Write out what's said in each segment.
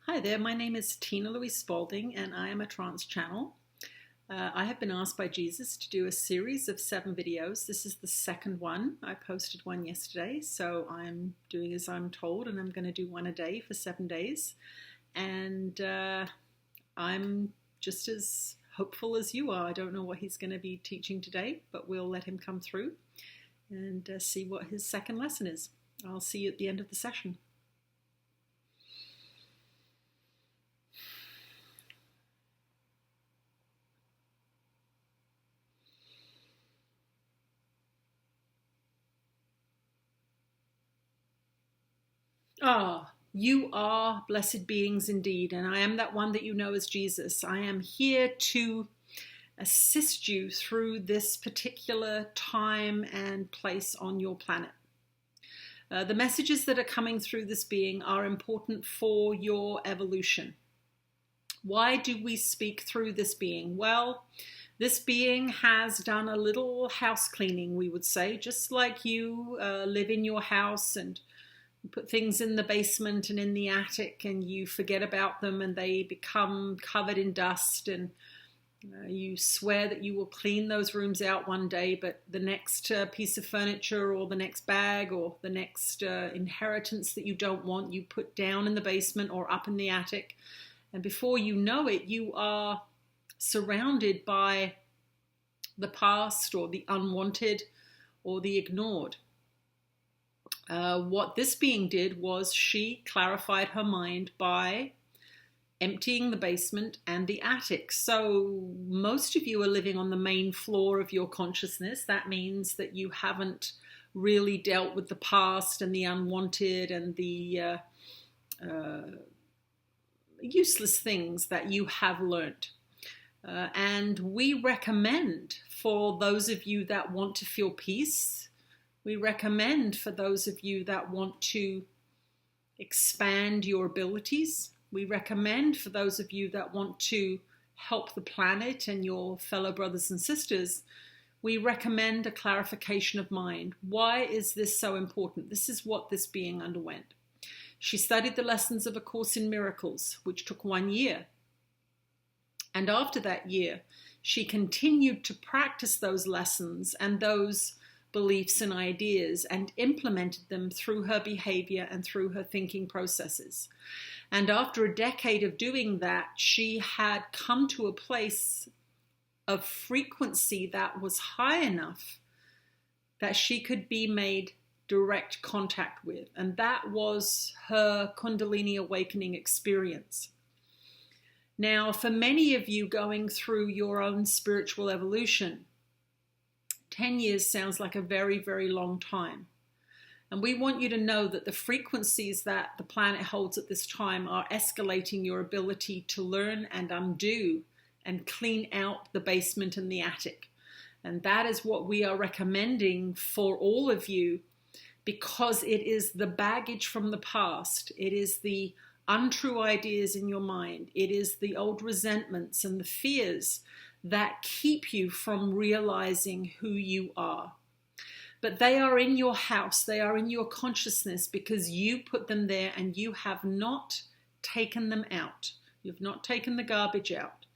Hi there, my name is Tina Louise Spalding and I am a trance channel. I have been asked by Jesus to do a series of 7 videos. This is the second one. I posted one yesterday, so I'm doing as I'm told, and I'm going to do one a day for 7 days. And I'm just as hopeful as you are. I don't know what he's going to be teaching today, but we'll let him come through and see what his second lesson is. I'll see you at the end of the session. Ah, you are blessed beings indeed, and I am that one that you know as Jesus. I am here to assist you through this particular time and place on your planet. The messages that are coming through this being are important for your evolution. Why do we speak through this being? Well, this being has done a little house cleaning, we would say, just like you live in your house and put things in the basement and in the attic and you forget about them and they become covered in dust, and you swear that you will clean those rooms out one day, but the next piece of furniture or the next bag or the next inheritance that you don't want, you put down in the basement or up in the attic, and before you know it, you are surrounded by the past or the unwanted or the ignored. What this being did was she clarified her mind by emptying the basement and the attic. So most of you are living on the main floor of your consciousness. That means that you haven't really dealt with the past and the unwanted and the useless things that you have learned. And we recommend for those of you that want to feel peace, we recommend for those of you that want to expand your abilities, we recommend for those of you that want to help the planet and your fellow brothers and sisters, we recommend a clarification of mind. Why is this so important? This is what this being underwent. She studied the lessons of A Course in Miracles, which took 1 year. And after that year, she continued to practice those lessons and those beliefs and ideas and implemented them through her behavior and through her thinking processes. And after a decade of doing that, she had come to a place of frequency that was high enough that she could be made direct contact with. And that was her Kundalini awakening experience. Now, for many of you going through your own spiritual evolution, 10 years sounds like a very, very long time. And we want you to know that the frequencies that the planet holds at this time are escalating your ability to learn and undo and clean out the basement and the attic. And that is what we are recommending for all of you, because it is the baggage from the past. It is the untrue ideas in your mind. It is the old resentments and the fears that keep you from realizing who you are. But they are in your house, they are in your consciousness because you put them there and you have not taken them out. You've not taken the garbage out.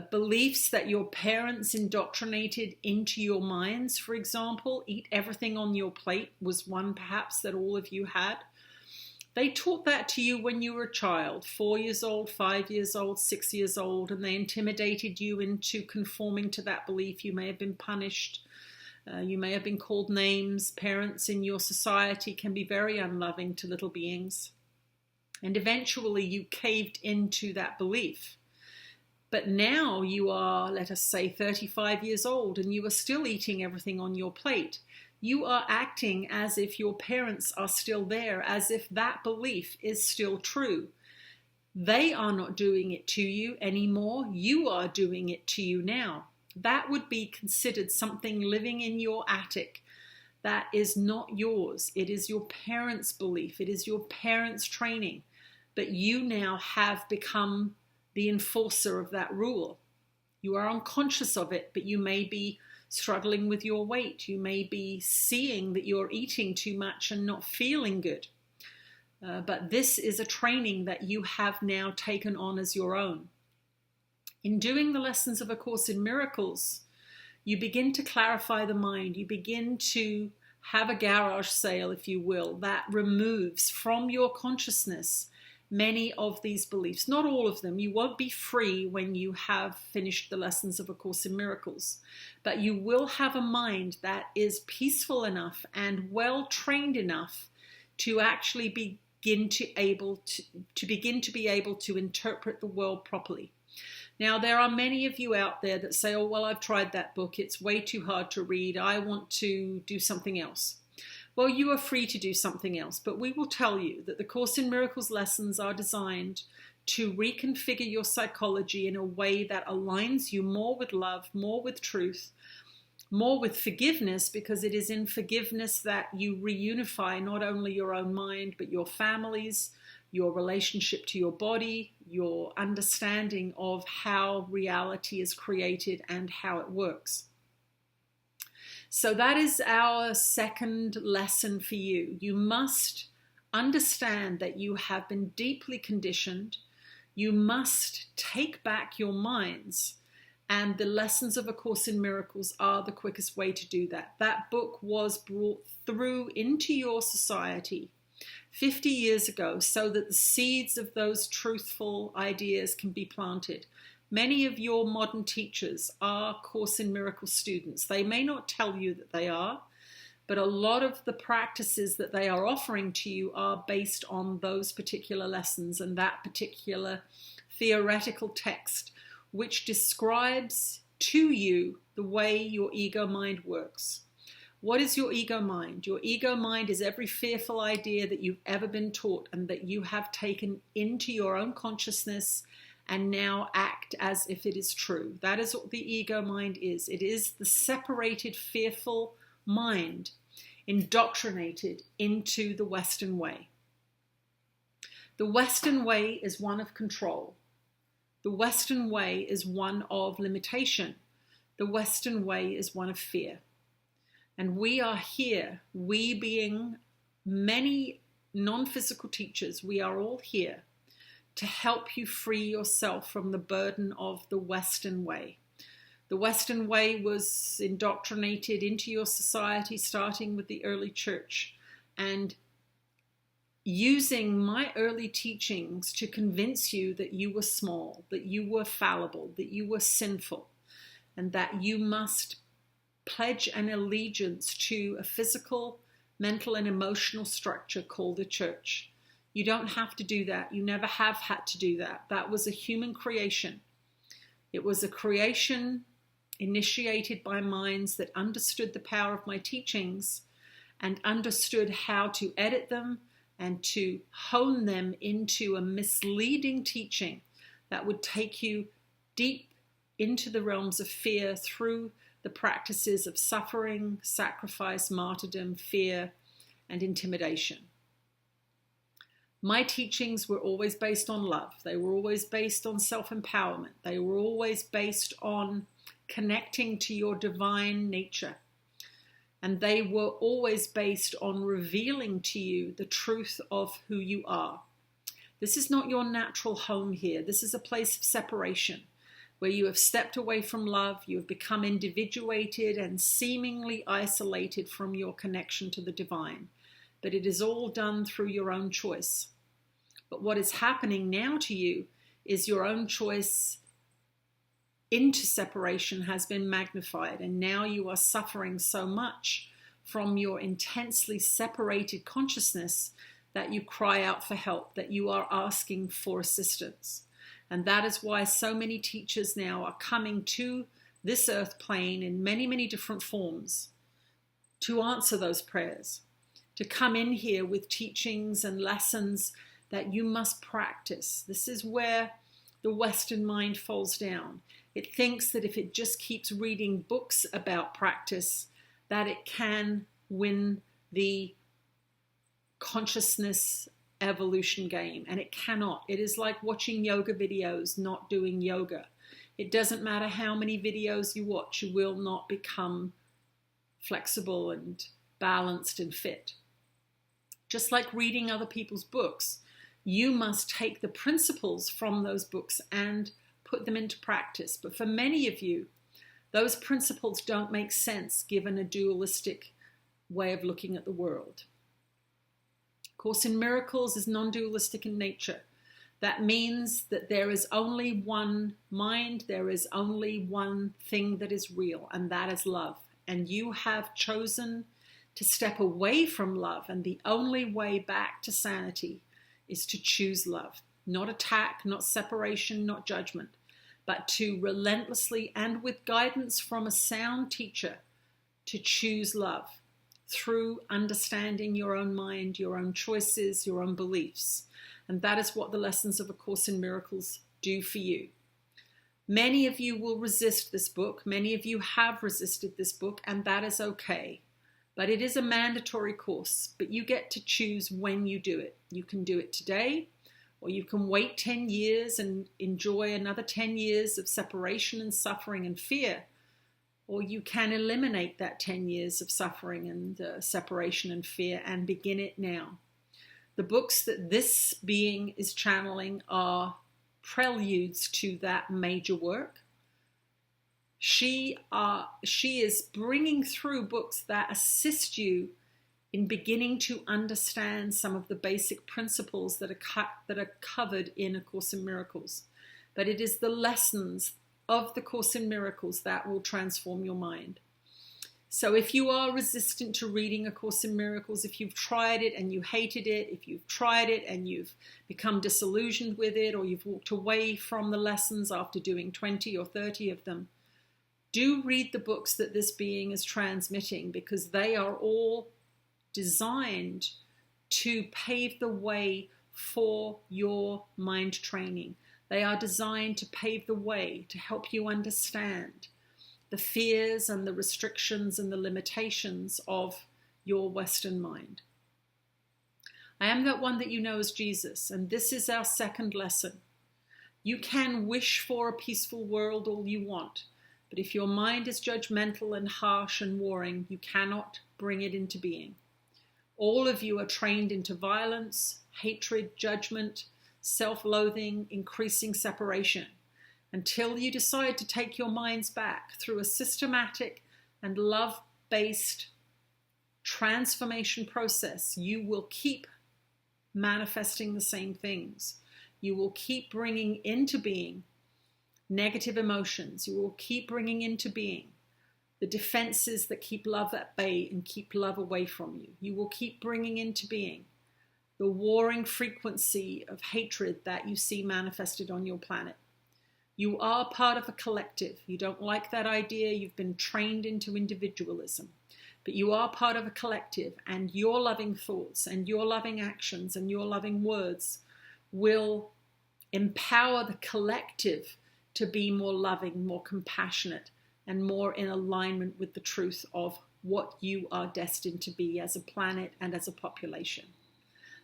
Beliefs that your parents indoctrinated into your minds, for example, eat everything on your plate was one perhaps that all of you had. They taught that to you when you were a child, 4 years old, 5 years old, 6 years old, and they intimidated you into conforming to that belief. You may have been punished. You may have been called names. Parents in your society can be very unloving to little beings. And eventually you caved into that belief. But now you are, let us say, 35 years old and you are still eating everything on your plate. You are acting as if your parents are still there, as if that belief is still true. They are not doing it to you anymore. You are doing it to you now. That would be considered something living in your attic that is not yours. It is your parents' belief. It is your parents' training. But you now have become the enforcer of that rule. You are unconscious of it, but you may be struggling with your weight. You may be seeing that you're eating too much and not feeling good. But this is a training that you have now taken on as your own. In doing the lessons of A Course in Miracles, you begin to clarify the mind. You begin to have a garage sale, if you will, that removes from your consciousness many of these beliefs. Not all of them. You won't be free when you have finished the lessons of A Course in Miracles, but you will have a mind that is peaceful enough and well trained enough to actually begin to be able to interpret the world properly. Now, there are many of you out there that say, oh, well, I've tried that book. It's way too hard to read. I want to do something else. Well, you are free to do something else, but we will tell you that the Course in Miracles lessons are designed to reconfigure your psychology in a way that aligns you more with love, more with truth, more with forgiveness, because it is in forgiveness that you reunify not only your own mind, but your families, your relationship to your body, your understanding of how reality is created and how it works. So that is our second lesson for you. You must understand that you have been deeply conditioned. You must take back your minds. And the lessons of A Course in Miracles are the quickest way to do that. That book was brought through into your society 50 years ago so that the seeds of those truthful ideas can be planted. Many of your modern teachers are Course in Miracles students. They may not tell you that they are, but a lot of the practices that they are offering to you are based on those particular lessons and that particular theoretical text, which describes to you the way your ego mind works. What is your ego mind? Your ego mind is every fearful idea that you've ever been taught and that you have taken into your own consciousness and now act as if it is true. That is what the ego mind is. It is the separated, fearful mind indoctrinated into the Western way. The Western way is one of control. The Western way is one of limitation. The Western way is one of fear. And we are here, we being many non-physical teachers, we are all here to help you free yourself from the burden of the Western way. The Western way was indoctrinated into your society, starting with the early church, and using my early teachings to convince you that you were small, that you were fallible, that you were sinful, and that you must pledge an allegiance to a physical, mental, and emotional structure called a church. You don't have to do that. You never have had to do that. That was a human creation. It was a creation initiated by minds that understood the power of my teachings and understood how to edit them and to hone them into a misleading teaching that would take you deep into the realms of fear through the practices of suffering, sacrifice, martyrdom, fear, and intimidation. My teachings were always based on love. They were always based on self-empowerment. They were always based on connecting to your divine nature. And they were always based on revealing to you the truth of who you are. This is not your natural home here. This is a place of separation, where you have stepped away from love, you have become individuated and seemingly isolated from your connection to the divine. But it is all done through your own choice. But what is happening now to you is your own choice into separation has been magnified, and now you are suffering so much from your intensely separated consciousness that you cry out for help, that you are asking for assistance. And that is why so many teachers now are coming to this earth plane in many, many different forms to answer those prayers, to come in here with teachings and lessons that you must practice. This is where the Western mind falls down. It thinks that if it just keeps reading books about practice, that it can win the consciousness evolution game, and it cannot. It is like watching yoga videos, not doing yoga. It doesn't matter how many videos you watch, you will not become flexible and balanced and fit. Just like reading other people's books, you must take the principles from those books and put them into practice. But for many of you, those principles don't make sense given a dualistic way of looking at the world. Course in Miracles is non-dualistic in nature. That means that there is only one mind, there is only one thing that is real, and that is love. And you have chosen to step away from love, and the only way back to sanity is to choose love. Not attack, not separation, not judgment, but to relentlessly and with guidance from a sound teacher to choose love through understanding your own mind, your own choices, your own beliefs. And that is what the lessons of A Course in Miracles do for you. Many of you will resist this book. Many of you have resisted this book, and that is okay. But it is a mandatory course, but you get to choose when you do it. You can do it today, or you can wait 10 years and enjoy another 10 years of separation and suffering and fear. Or you can eliminate that 10 years of suffering and separation and fear and begin it now. The books that this being is channeling are preludes to that major work. She is bringing through books that assist you in beginning to understand some of the basic principles that are covered in A Course in Miracles. But it is the lessons of the Course in Miracles that will transform your mind. So if you are resistant to reading A Course in Miracles, if you've tried it and you hated it, if you've tried it and you've become disillusioned with it, or you've walked away from the lessons after doing 20 or 30 of them, do read the books that this being is transmitting, because they are all designed to pave the way for your mind training. They are designed to pave the way to help you understand the fears and the restrictions and the limitations of your Western mind. I am that one that you know as Jesus, and this is our second lesson. You can wish for a peaceful world all you want, but if your mind is judgmental and harsh and warring, you cannot bring it into being. All of you are trained into violence, hatred, judgment, self-loathing, increasing separation, until you decide to take your minds back through a systematic and love-based transformation process. You will keep manifesting the same things. You will keep bringing into being negative emotions. You will keep bringing into being the defenses that keep love at bay and keep love away from you. You will keep bringing into being the warring frequency of hatred that you see manifested on your planet. You are part of a collective. You don't like that idea. You've been trained into individualism. But you are part of a collective, and your loving thoughts and your loving actions and your loving words will empower the collective to be more loving, more compassionate, and more in alignment with the truth of what you are destined to be as a planet and as a population.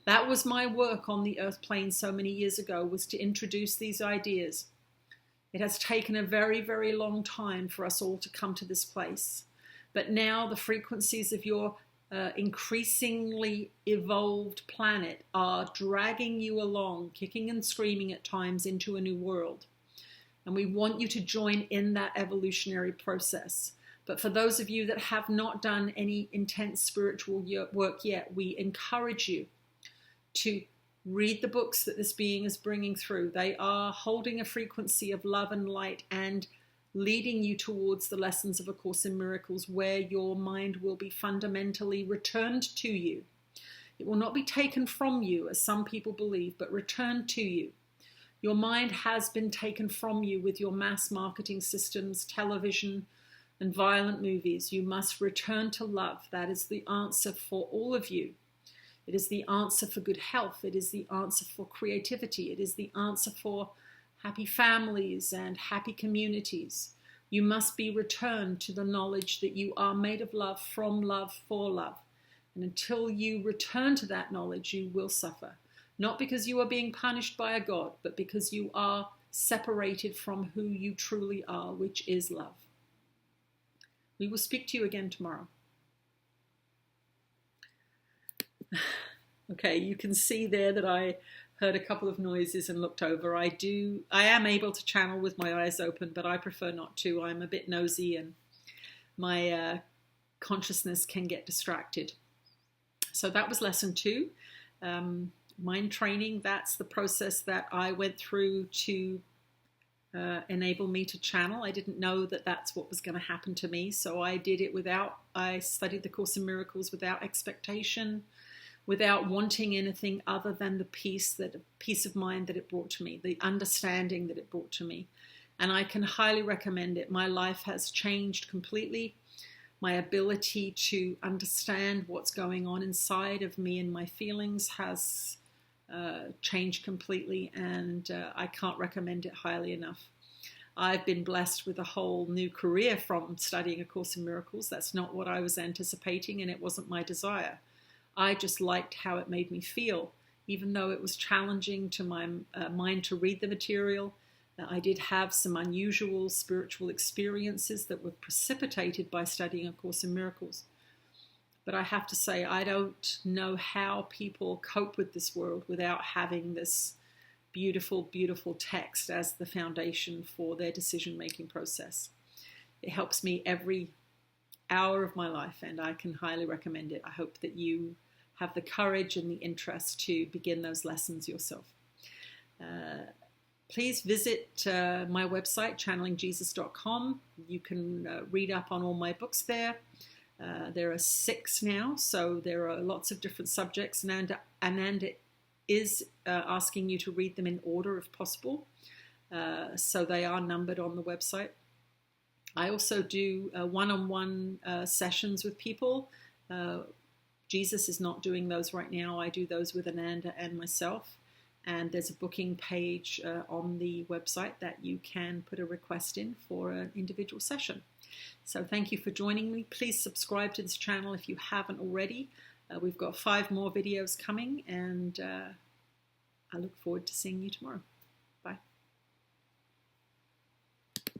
That was my work on the earth plane so many years ago, was to introduce these ideas. It has taken a very, very long time for us all to come to this place. But now the frequencies of your increasingly evolved planet are dragging you along, kicking and screaming at times, into a new world. And we want you to join in that evolutionary process. But for those of you that have not done any intense spiritual work yet, we encourage you to read the books that this being is bringing through. They are holding a frequency of love and light and leading you towards the lessons of A Course in Miracles, where your mind will be fundamentally returned to you. It will not be taken from you, as some people believe, but returned to you. Your mind has been taken from you with your mass marketing systems, television, and violent movies. You must return to love. That is the answer for all of you. It is the answer for good health. It is the answer for creativity. It is the answer for happy families and happy communities. You must be returned to the knowledge that you are made of love, from love, for love. And until you return to that knowledge, you will suffer. Not because you are being punished by a God, but because you are separated from who you truly are, which is love. We will speak to you again tomorrow. Okay, you can see there that I heard a couple of noises and looked over. I am able to channel with my eyes open, but I prefer not to. I'm a bit nosy and my consciousness can get distracted. So that was lesson 2. Mind training, that's the process that I went through to enable me to channel. I didn't know that that's what was going to happen to me, so I did it I studied the Course in Miracles without expectation, without wanting anything other than the peace of mind that it brought to me, the understanding that it brought to me. And I can highly recommend it. My life has changed completely. My ability to understand what's going on inside of me and my feelings has changed completely, and I can't recommend it highly enough. I've been blessed with a whole new career from studying A Course in Miracles. That's not what I was anticipating, and it wasn't my desire. I just liked how it made me feel. Even though it was challenging to my mind to read the material, I did have some unusual spiritual experiences that were precipitated by studying A Course in Miracles. But I have to say, I don't know how people cope with this world without having this beautiful, beautiful text as the foundation for their decision-making process. It helps me every hour of my life, and I can highly recommend it. I hope that you have the courage and the interest to begin those lessons yourself. Please visit my website, channelingjesus.com. You can read up on all my books there. There are 6 now, so there are lots of different subjects. Ananda is asking you to read them in order if possible. So they are numbered on the website. I also do one-on-one sessions with people. Jesus is not doing those right now. I do those with Ananda and myself. And there's a booking page on the website that you can put a request in for an individual session. So thank you for joining me. Please subscribe to this channel if you haven't already. We've got 5 more videos coming, and I look forward to seeing you tomorrow.